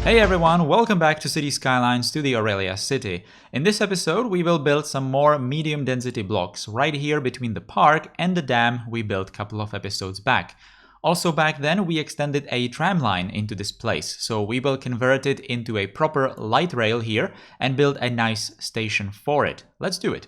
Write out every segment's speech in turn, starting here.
Hey everyone, welcome back to City Skylines to the Aurelia city. In this episode we will build some more medium density blocks right here between the park and the dam we built a couple of episodes back. Also back then we extended a tram line into this place, so we will convert it into a proper light rail here and build a nice station for it. Let's do it.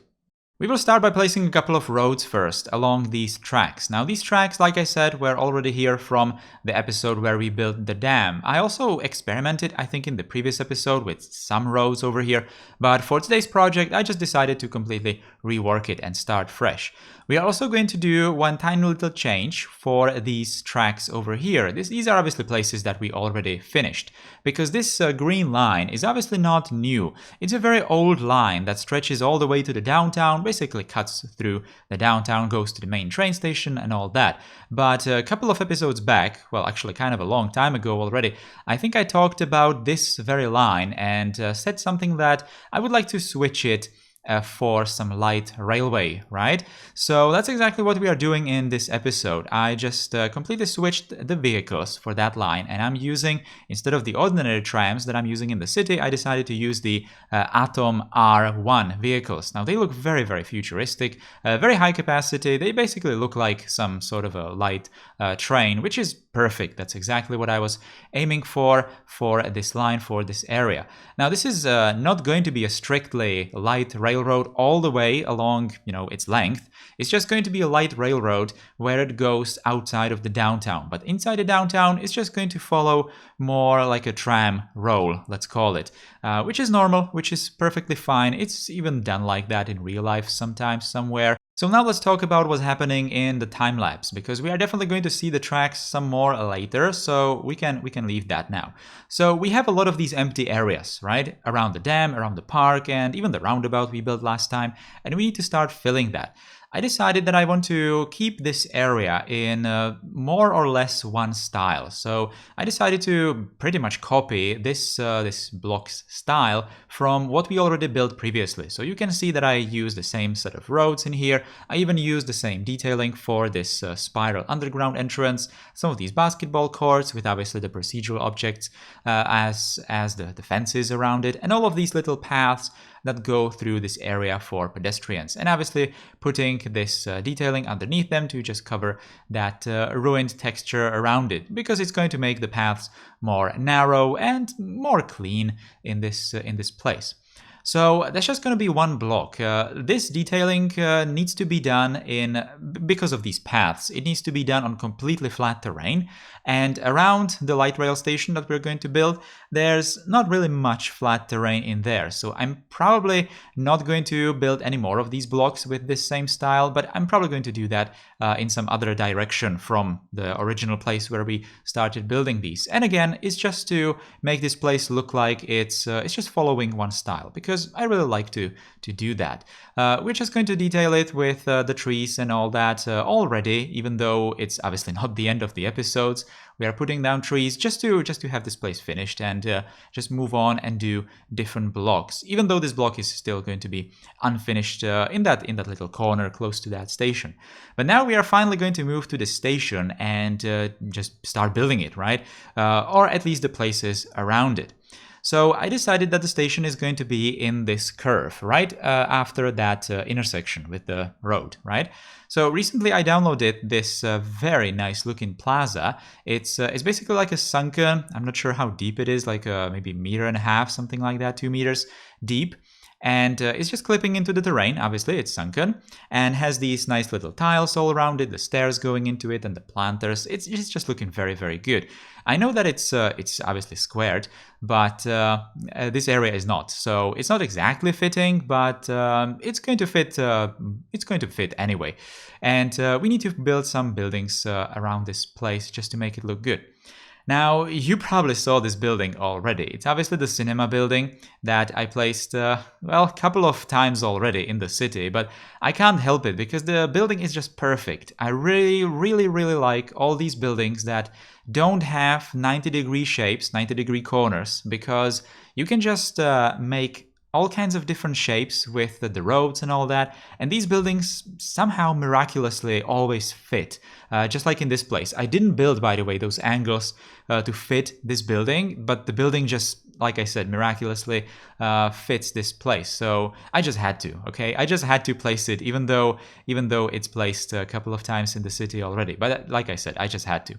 We will start by placing a couple of roads first along these tracks. Now these tracks, like I said, were already here from the episode where we built the dam. I also experimented, I think in the previous episode, with some roads over here, but for today's project I just decided to completely rework it and start fresh. We are also going to do one tiny little change for these tracks over here. These are obviously places that we already finished, because this green line is obviously not new. It's a very old line that stretches all the way to the downtown, basically cuts through the downtown, goes to the main train station and all that. But a couple of episodes back, well actually kind of a long time ago already, I think I talked about this very line and said something that I would like to switch it for some light railway, right? So that's exactly what we are doing in this episode. I just completely switched the vehicles for that line, and I'm using, instead of the ordinary trams that I'm using in the city, I decided to use the Atom R1 vehicles. Now they look very, very futuristic, very high capacity. They basically look like some sort of a light train, which is perfect. That's exactly what I was aiming for this line, for this area. Now this is not going to be a strictly light railroad all the way along, its length. It's just going to be a light railroad where it goes outside of the downtown. But inside the downtown, it's just going to follow more like a tram roll, let's call it, which is normal, which is perfectly fine. It's even done like that in real life sometimes, somewhere. So now let's talk about what's happening in the time lapse, because we are definitely going to see the tracks some more later, so we can leave that now. So we have a lot of these empty areas, right? Around the dam, around the park, and even the roundabout we built last time, and we need to start filling that. I decided that I want to keep this area in more or less one style. So I decided to pretty much copy this block's style from what we already built previously. So you can see that I use the same set of roads in here. I even use the same detailing for this spiral underground entrance, some of these basketball courts with obviously the procedural objects as the fences around it, and all of these little paths that go through this area for pedestrians, and obviously putting this detailing underneath them to just cover that ruined texture around it, because it's going to make the paths more narrow and more clean in this place. So that's just going to be one block. This detailing needs to be done because of these paths, it needs to be done on completely flat terrain. And around the light rail station that we're going to build, there's not really much flat terrain in there. So I'm probably not going to build any more of these blocks with this same style, but I'm probably going to do that in some other direction from the original place where we started building these. And again, it's just to make this place look like it's just following one style, because I really like to do that. We're just going to detail it with the trees and all that already, even though it's obviously not the end of the episodes. We are putting down trees just to have this place finished and just move on and do different blocks, even though this block is still going to be unfinished in that little corner close to that station. But now we are finally going to move to the station and just start building it, right? Or at least the places around it. So I decided that the station is going to be in this curve, right after that intersection with the road, right? So recently I downloaded this very nice looking plaza. It's basically like a sunken, I'm not sure how deep it is, like maybe 1.5 meters, something like that, 2 meters deep. And it's just clipping into the terrain. Obviously it's sunken and has these nice little tiles all around it, the stairs going into it and the planters. It's just looking very, very good. I know that it's obviously squared, but this area is not. So it's not exactly fitting, but it's going to fit. It's going to fit anyway. And we need to build some buildings around this place just to make it look good. Now, you probably saw this building already. It's obviously the cinema building that I placed, a couple of times already in the city, but I can't help it because the building is just perfect. I really, really, really like all these buildings that don't have 90-degree shapes, 90-degree corners, because you can just make all kinds of different shapes with the roads and all that. And these buildings somehow miraculously always fit, just like in this place. I didn't build, by the way, those angles to fit this building, but the building just, like I said, miraculously fits this place. So I just had to, okay? I just had to place it, even though it's placed a couple of times in the city already. But like I said, I just had to.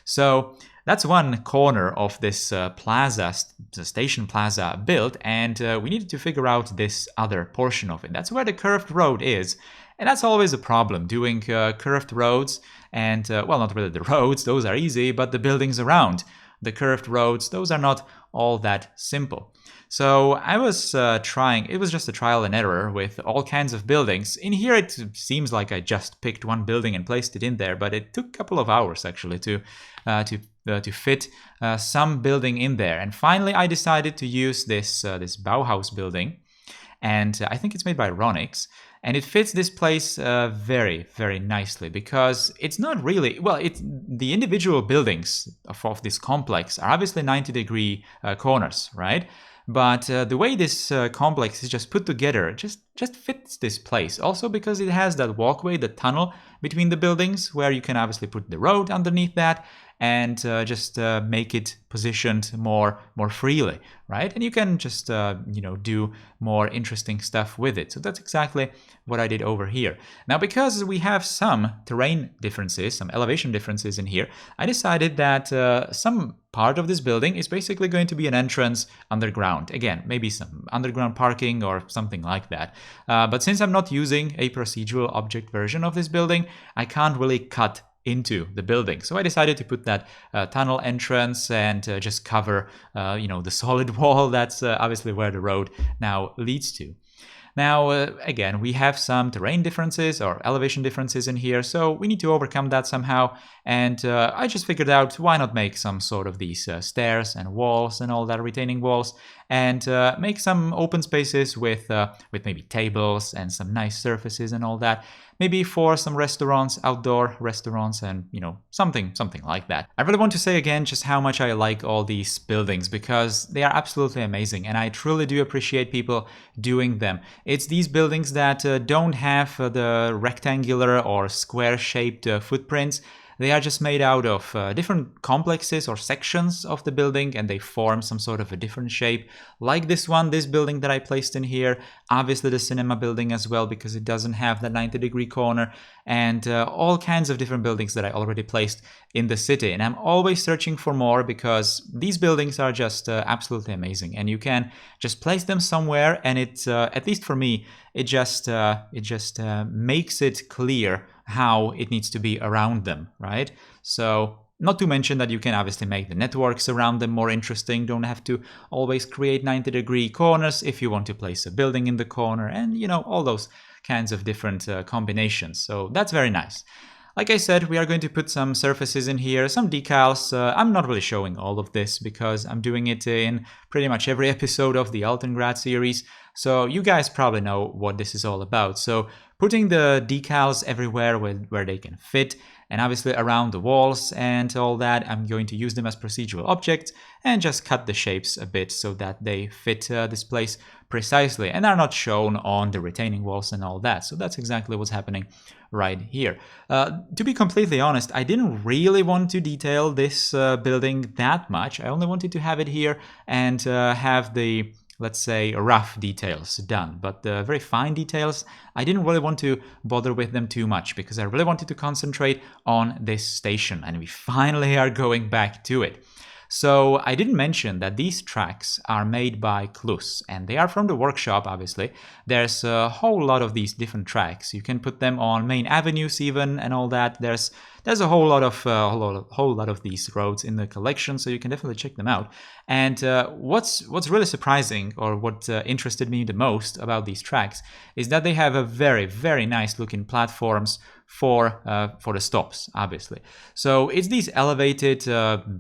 So that's one corner of this plaza, station plaza built, and we needed to figure out this other portion of it. That's where the curved road is. And that's always a problem, doing curved roads and, well, not really the roads, those are easy, but the buildings around the curved roads, those are not all that simple. So I was trying, it was just a trial and error with all kinds of buildings. In here it seems like I just picked one building and placed it in there, but it took a couple of hours actually to fit some building in there. And finally I decided to use this Bauhaus building, and I think it's made by Ronix. And it fits this place very, very nicely, because it's not really, well, the individual buildings of this complex are obviously 90-degree corners, right? But the way this complex is just put together just fits this place. Also because it has that walkway, the tunnel between the buildings, where you can obviously put the road underneath that and just make it positioned more freely, right? And you can just do more interesting stuff with it. So that's exactly what I did over here. Now, because we have some terrain differences, some elevation differences in here, I decided that some part of this building is basically going to be an entrance underground. Again, maybe some underground parking or something like that. But since I'm not using a procedural object version of this building, I can't really cut into the building. So I decided to put that tunnel entrance and just cover, the solid wall. That's obviously where the road now leads to. Now, again, we have some terrain differences or elevation differences in here, so we need to overcome that somehow. And I just figured out, why not make some sort of these stairs and walls and all that, retaining walls, and make some open spaces with maybe tables and some nice surfaces and all that. Maybe for some restaurants, outdoor restaurants, and something like that. I really want to say again just how much I like all these buildings, because they are absolutely amazing, and I truly do appreciate people doing them. It's these buildings that don't have the rectangular or square-shaped footprints. They are just made out of different complexes or sections of the building, and they form some sort of a different shape. Like this building that I placed in here. Obviously the cinema building as well, because it doesn't have that 90-degree corner, and all kinds of different buildings that I already placed in the city. And I'm always searching for more, because these buildings are just absolutely amazing, and you can just place them somewhere, and it, at least for me, it just makes it clear how it needs to be around them, right? So, not to mention that you can obviously make the networks around them more interesting. Don't have to always create 90-degree corners if you want to place a building in the corner, and all those kinds of different combinations. So that's very nice. Like I said, we are going to put some surfaces in here, some decals. I'm not really showing all of this because I'm doing it in pretty much every episode of the Altengrad series. So you guys probably know what this is all about. So putting the decals everywhere where they can fit, and obviously around the walls and all that. I'm going to use them as procedural objects and just cut the shapes a bit so that they fit this place precisely and are not shown on the retaining walls and all that. So that's exactly what's happening right here. To be completely honest, I didn't really want to detail this building that much. I only wanted to have it here and have the, let's say, rough details done. But the very fine details, I didn't really want to bother with them too much because I really wanted to concentrate on this station, and we finally are going back to it. So I didn't mention that these tracks are made by Klus, and they are from the workshop, obviously. There's a whole lot of these different tracks. You can put them on main avenues even and all that. There's a whole lot of these roads in the collection, so you can definitely check them out. And what's really surprising, or what interested me the most about these tracks, is that they have a very, very nice looking platforms for the stops, obviously. So it's these elevated,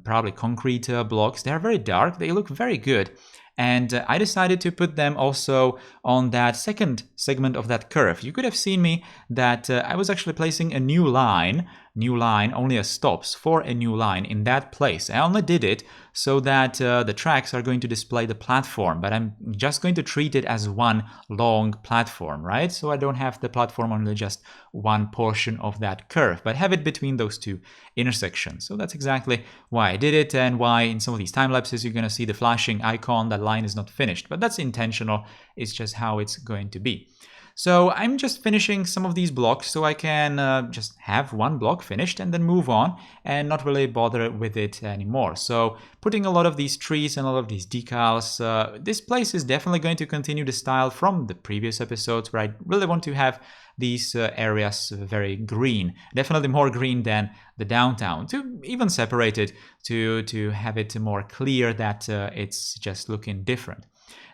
probably concrete blocks. They are very dark. They look very good. And I decided to put them also on that second segment of that curve. You could have seen me that I was actually placing a new line new line, only a stops for a new line in that place. I only did it so that the tracks are going to display the platform, but I'm just going to treat it as one long platform, right? So I don't have the platform only just one portion of that curve, but have it between those two intersections. So that's exactly why I did it, and why in some of these time lapses you're going to see the flashing icon, that line is not finished, but that's intentional. It's just how it's going to be. So I'm just finishing some of these blocks so I can just have one block finished and then move on and not really bother with it anymore. So putting a lot of these trees and a lot of these decals, this place is definitely going to continue the style from the previous episodes, where I really want to have these areas very green, definitely more green than the downtown, to even separate it, to have it more clear that it's just looking different.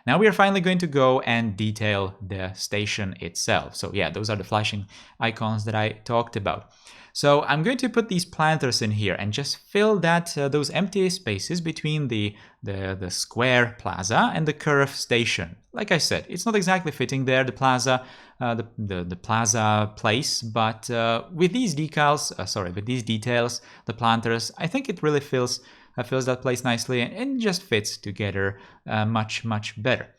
Now we are finally going to go and detail the station itself. So yeah, those are the flashing icons that I talked about. So I'm going to put these planters in here and just fill that those empty spaces between the square plaza and the curve station. Like I said, it's not exactly fitting there, the plaza, the plaza place, but with these decals, with these details, the planters, I think it really fills that place nicely and just fits together much better.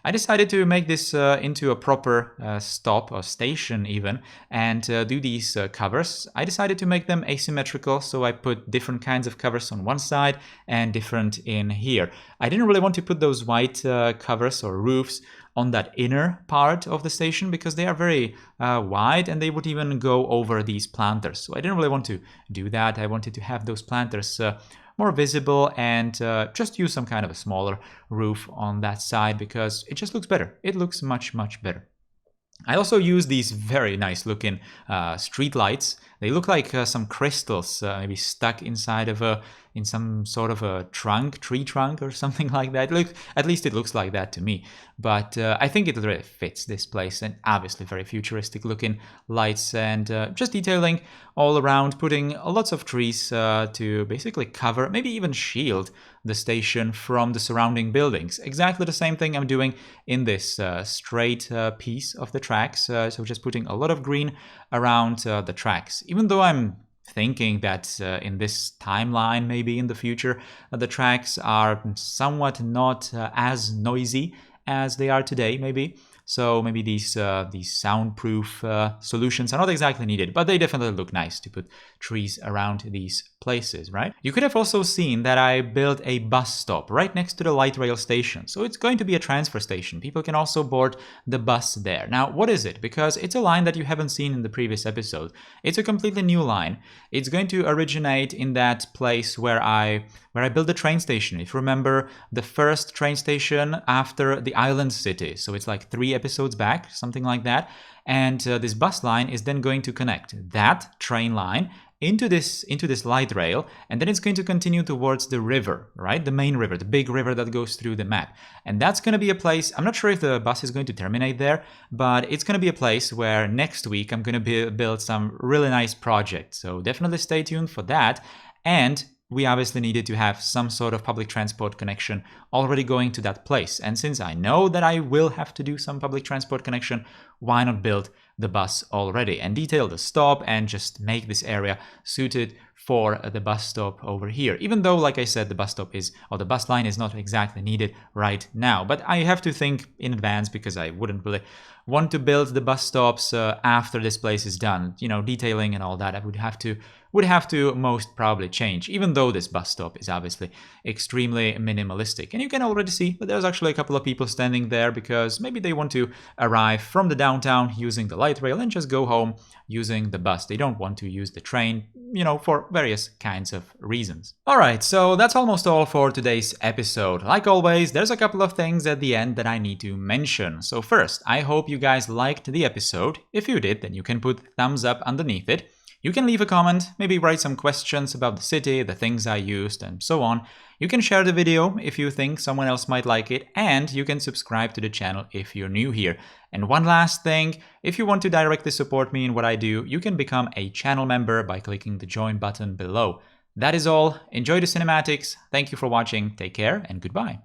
I decided to make this into a proper stop or station even, and do these covers. I decided to make them asymmetrical, so I put different kinds of covers on one side and different in here. I didn't really want to put those white covers or roofs on that inner part of the station because they are very wide and they would even go over these planters. So I didn't really want to do that. I wanted to have those planters more visible and just use some kind of a smaller roof on that side because it just looks better. It looks much better. I also use these very nice looking street lights. They look like some crystals maybe stuck inside of in some sort of a tree trunk or something like that. At least it looks like that to me. But I think it really fits this place, and obviously very futuristic looking lights, and just detailing all around, putting lots of trees to basically cover, maybe even shield the station from the surrounding buildings. Exactly the same thing I'm doing in this straight piece of the tracks. So just putting a lot of green around the tracks. Even though I'm thinking that in this timeline, maybe in the future, the tracks are somewhat not as noisy as they are today, maybe. So maybe these soundproof solutions are not exactly needed, but they definitely look nice to put trees around these places, right? You could have also seen that I built a bus stop right next to the light rail station. So it's going to be a transfer station. People can also board the bus there. Now, what is it? Because it's a line that you haven't seen in the previous episode. It's a completely new line. It's going to originate in that place where I built the train station. If you remember, the first train station after the island city. So it's like 3 episodes back, something like that. And this bus line is then going to connect that train line into this light rail, and then it's going to continue towards the river, right? The main river, the big river that goes through the map. And that's going to be a place, I'm not sure if the bus is going to terminate there, but it's going to be a place where next week I'm going to build some really nice projects. So definitely stay tuned for that. And we obviously needed to have some sort of public transport connection already going to that place. And since I know that I will have to do some public transport connection, why not build the bus already and detail the stop and just make this area suited for the bus stop over here. Even though, like I said, the bus line is not exactly needed right now. But I have to think in advance because I wouldn't really want to build the bus stops after this place is done. You know, detailing and all that, I would have to most probably change, even though this bus stop is obviously extremely minimalistic. And you can already see that there's actually a couple of people standing there because maybe they want to arrive from the downtown using the light rail and just go home using the bus. They don't want to use the train, you know, for various kinds of reasons. Alright, so that's almost all for today's episode. Like always, there's a couple of things at the end that I need to mention. So first, I hope you guys liked the episode. If you did, then you can put thumbs up underneath it. You can leave a comment, maybe write some questions about the city, the things I used, and so on. You can share the video if you think someone else might like it, and you can subscribe to the channel if you're new here. And one last thing, if you want to directly support me in what I do, you can become a channel member by clicking the join button below. That is all. Enjoy the cinematics. Thank you for watching. Take care and goodbye.